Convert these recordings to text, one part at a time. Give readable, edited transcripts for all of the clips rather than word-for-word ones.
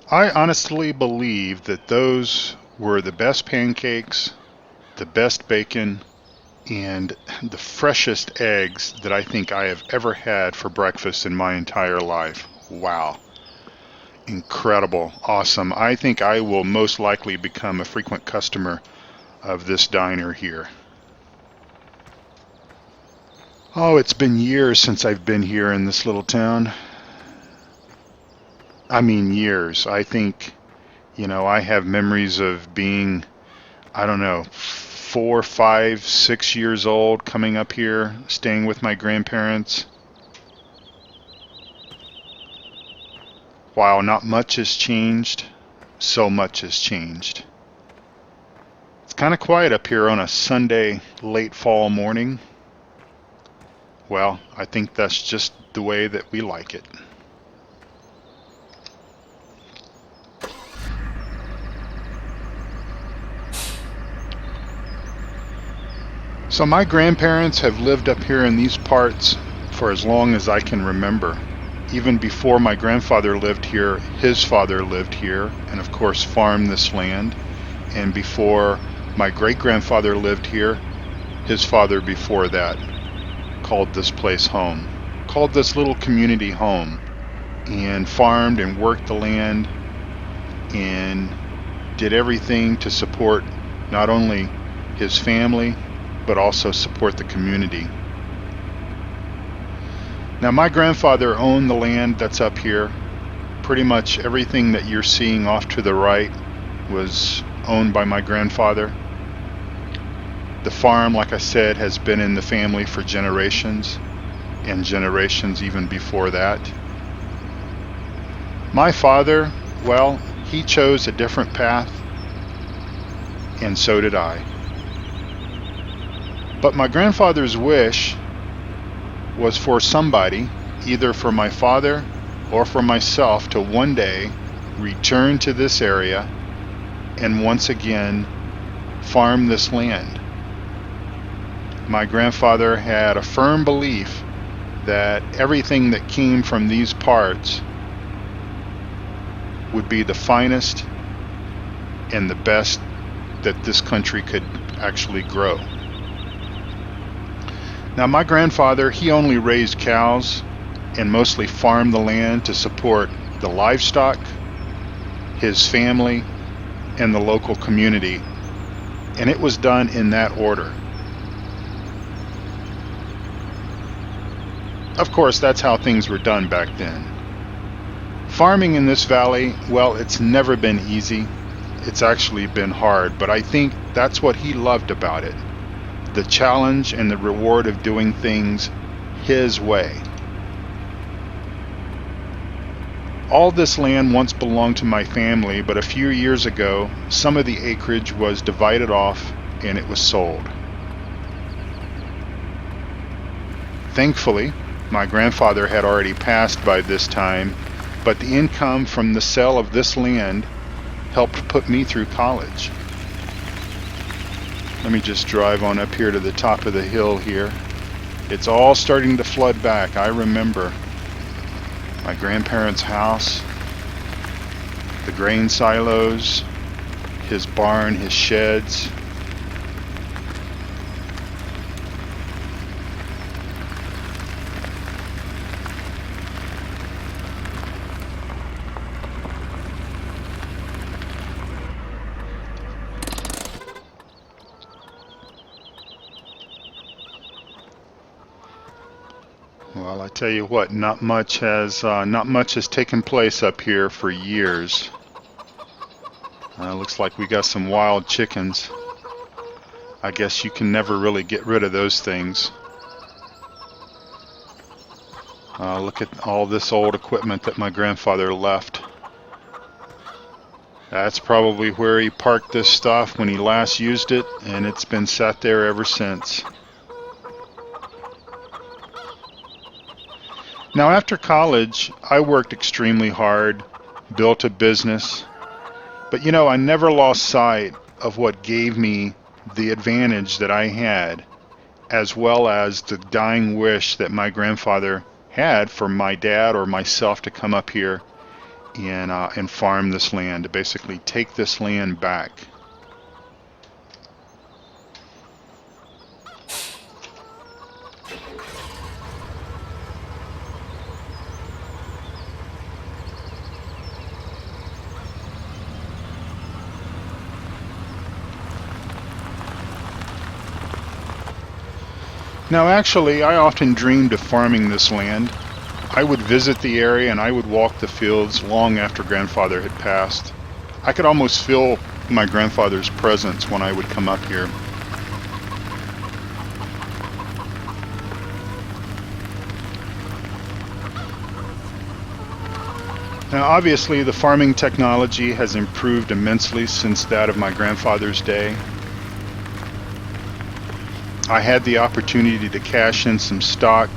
I honestly believe that those were the best pancakes, the best bacon, and the freshest eggs that I think I have ever had for breakfast in my entire life. Wow. Incredible. Awesome. I think I will most likely become a frequent customer of this diner here. Oh, it's been years since I've been here in this little town. I mean, years. I think, I have memories of being, I don't know, 4, 5, 6 years old, coming up here, staying with my grandparents. While not much has changed, so much has changed. It's kind of quiet up here on a Sunday late fall morning. Well, I think that's just the way that we like it. So my grandparents have lived up here in these parts for as long as I can remember. Even before my grandfather lived here, his father lived here and of course farmed this land. And before my great-grandfather lived here, his father before that called this place home, called this little community home, and farmed and worked the land and did everything to support not only his family but also support the community. Now my grandfather owned the land that's up here. Pretty much everything that you're seeing off to the right was owned by my grandfather. The farm, like I said, has been in the family for generations and generations even before that. My father, well, he chose a different path, and so did I. But my grandfather's wish was for somebody, either for my father or for myself, to one day return to this area and once again farm this land. My grandfather had a firm belief that everything that came from these parts would be the finest and the best that this country could actually grow. Now my grandfather, he only raised cows and mostly farmed the land to support the livestock, his family, and the local community, and it was done in that order. Of course, that's how things were done back then. Farming in this valley, well, it's never been easy. It's actually been hard, but I think that's what he loved about it. The challenge and the reward of doing things his way. All this land once belonged to my family, but a few years ago, some of the acreage was divided off and it was sold. Thankfully, my grandfather had already passed by this time, but the income from the sale of this land helped put me through college. Let me just drive on up here to the top of the hill here. It's all starting to flood back. I remember my grandparents' house, the grain silos, his barn, his sheds. Well, I tell you what, not much has taken place up here for years. Looks like we got some wild chickens. I guess you can never really get rid of those things. Look at all this old equipment that my grandfather left. That's probably where he parked this stuff when he last used it, and it's been sat there ever since. Now, after college, I worked extremely hard, built a business, but I never lost sight of what gave me the advantage that I had, as well as the dying wish that my grandfather had for my dad or myself to come up here and farm this land, to basically take this land back. Now actually, I often dreamed of farming this land. I would visit the area and I would walk the fields long after grandfather had passed. I could almost feel my grandfather's presence when I would come up here. Now obviously the farming technology has improved immensely since that of my grandfather's day. I had the opportunity to cash in some stock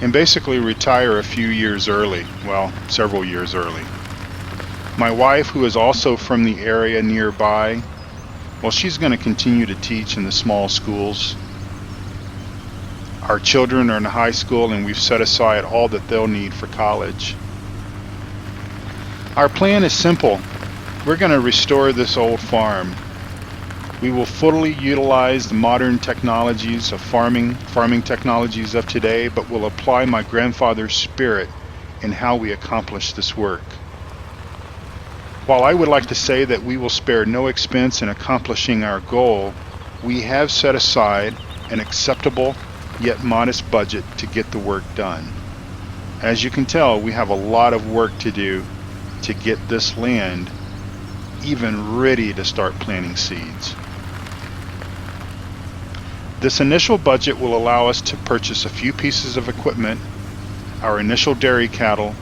and basically retire a few years early, well, several years early. My wife, who is also from the area nearby, well, she's going to continue to teach in the small schools. Our children are in high school and we've set aside all that they'll need for college. Our plan is simple. We're going to restore this old farm. We will fully utilize the modern technologies of farming technologies of today, but will apply my grandfather's spirit in how we accomplish this work. While I would like to say that we will spare no expense in accomplishing our goal, we have set aside an acceptable yet modest budget to get the work done. As you can tell, we have a lot of work to do to get this land even ready to start planting seeds. This initial budget will allow us to purchase a few pieces of equipment, our initial dairy cattle,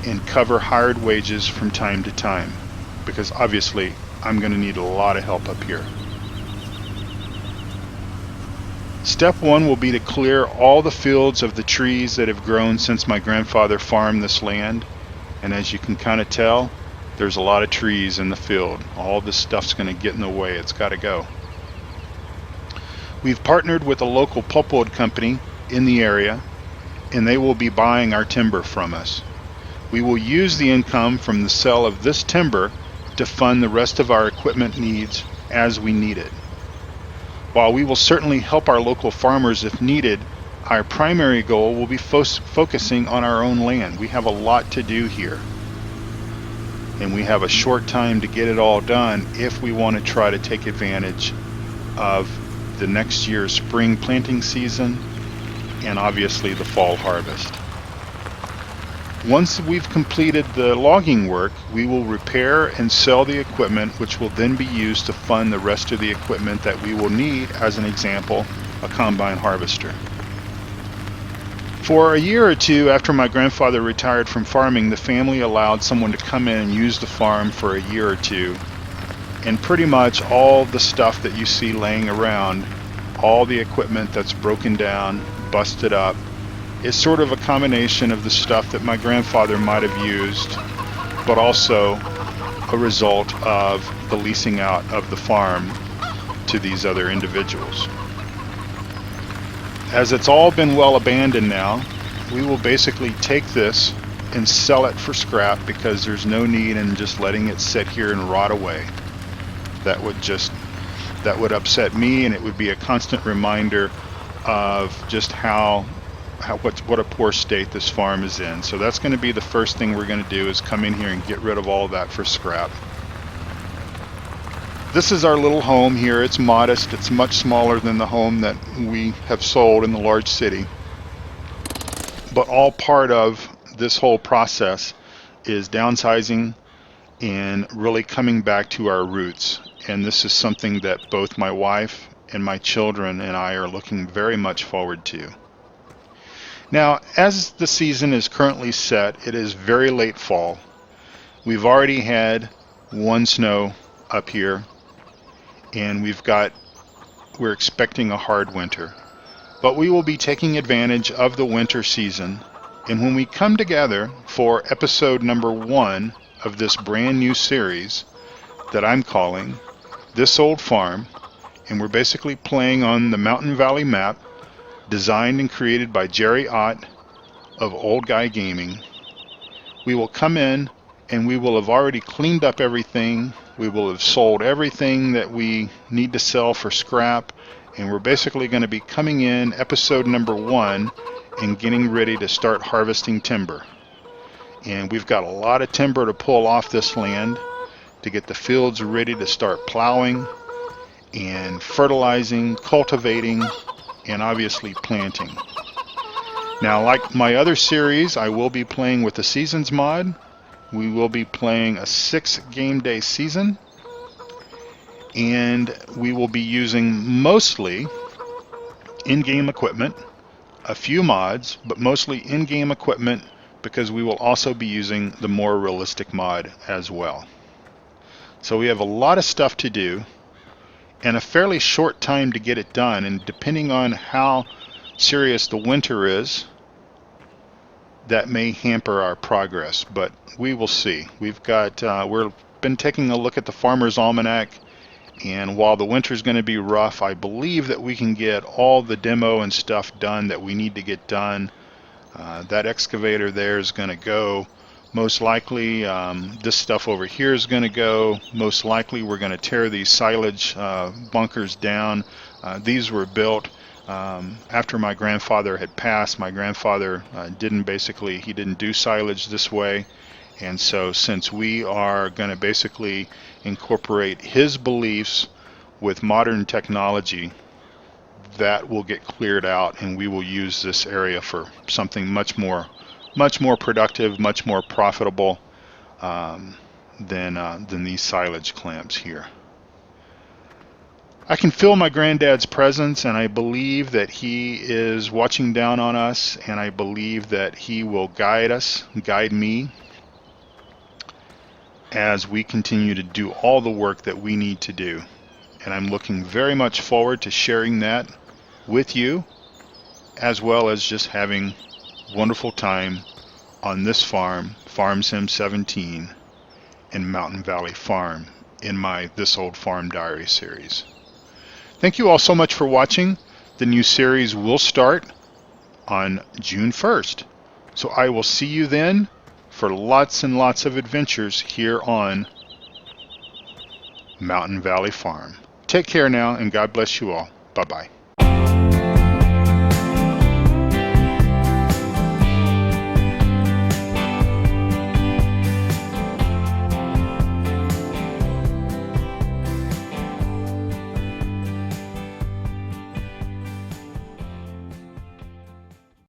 and cover hired wages from time to time, because obviously I'm going to need a lot of help up here. Step one will be to clear all the fields of the trees that have grown since my grandfather farmed this land, and as you can kind of tell, there's a lot of trees in the field. All this stuff's going to get in the way. It's got to go. We've partnered with a local pulpwood company in the area, and they will be buying our timber from us. We will use the income from the sale of this timber to fund the rest of our equipment needs as we need it. While we will certainly help our local farmers if needed, our primary goal will be focusing on our own land. We have a lot to do here, and we have a short time to get it all done if we want to try to take advantage of the next year's spring planting season and obviously the fall harvest. Once we've completed the logging work, we will repair and sell the equipment, which will then be used to fund the rest of the equipment that we will need. As an example, a combine harvester. For a year or two after my grandfather retired from farming, the family allowed someone to come in and use the farm for a year or two. And pretty much all the stuff that you see laying around, all the equipment that's broken down, busted up, is sort of a combination of the stuff that my grandfather might have used, but also a result of the leasing out of the farm to these other individuals. As it's all been well abandoned now, we will basically take this and sell it for scrap, because there's no need in just letting it sit here and rot away. That would upset me, and it would be a constant reminder of just what a poor state this farm is in. So that's going to be the first thing we're going to do, is come in here and get rid of all of that for scrap. This is our little home here. It's modest. It's much smaller than the home that we have sold in the large city. But all part of this whole process is downsizing and really coming back to our roots. And this is something that both my wife and my children and I are looking very much forward to. Now, as the season is currently set, it is very late fall. We've already had one snow up here, and we're expecting a hard winter. But we will be taking advantage of the winter season, and when we come together for episode number 1 of this brand new series that I'm calling This Old Farm, and we're basically playing on the Mountain Valley map, designed and created by Jerry Ott of Old Guy Gaming. We will come in and we will have already cleaned up everything. We will have sold everything that we need to sell for scrap, and we're basically going to be coming in episode number 1 and getting ready to start harvesting timber. And we've got a lot of timber to pull off this land to get the fields ready to start plowing and fertilizing, cultivating, and obviously planting. Now, like my other series, I will be playing with the Seasons mod. We will be playing a 6 game day season, and we will be using mostly in-game equipment, a few mods, but mostly in-game equipment, because we will also be using the more realistic mod as well. So we have a lot of stuff to do and a fairly short time to get it done, and depending on how serious the winter is, that may hamper our progress, but we will see. We've been taking a look at the Farmer's Almanac, and while the winter's going to be rough, I believe that we can get all the demo and stuff done that we need to get done. That excavator there is going to go. Most likely, this stuff over here is going to go. Most likely, we're going to tear these silage bunkers down. These were built after my grandfather had passed. My grandfather didn't do silage this way. And so since we are going to basically incorporate his beliefs with modern technology, that will get cleared out, and we will use this area for something much more productive, much more profitable than these silage clamps here. I can feel my granddad's presence, and I believe that he is watching down on us, and I believe that he will guide me as we continue to do all the work that we need to do. And I'm looking very much forward to sharing that with you, as well as just having wonderful time on this farm, Farm Sim 17, in Mountain Valley Farm, in my This Old Farm Diary series. Thank you all so much for watching. The new series will start on June 1st. So I will see you then for lots and lots of adventures here on Mountain Valley Farm. Take care now, and God bless you all. Bye-bye.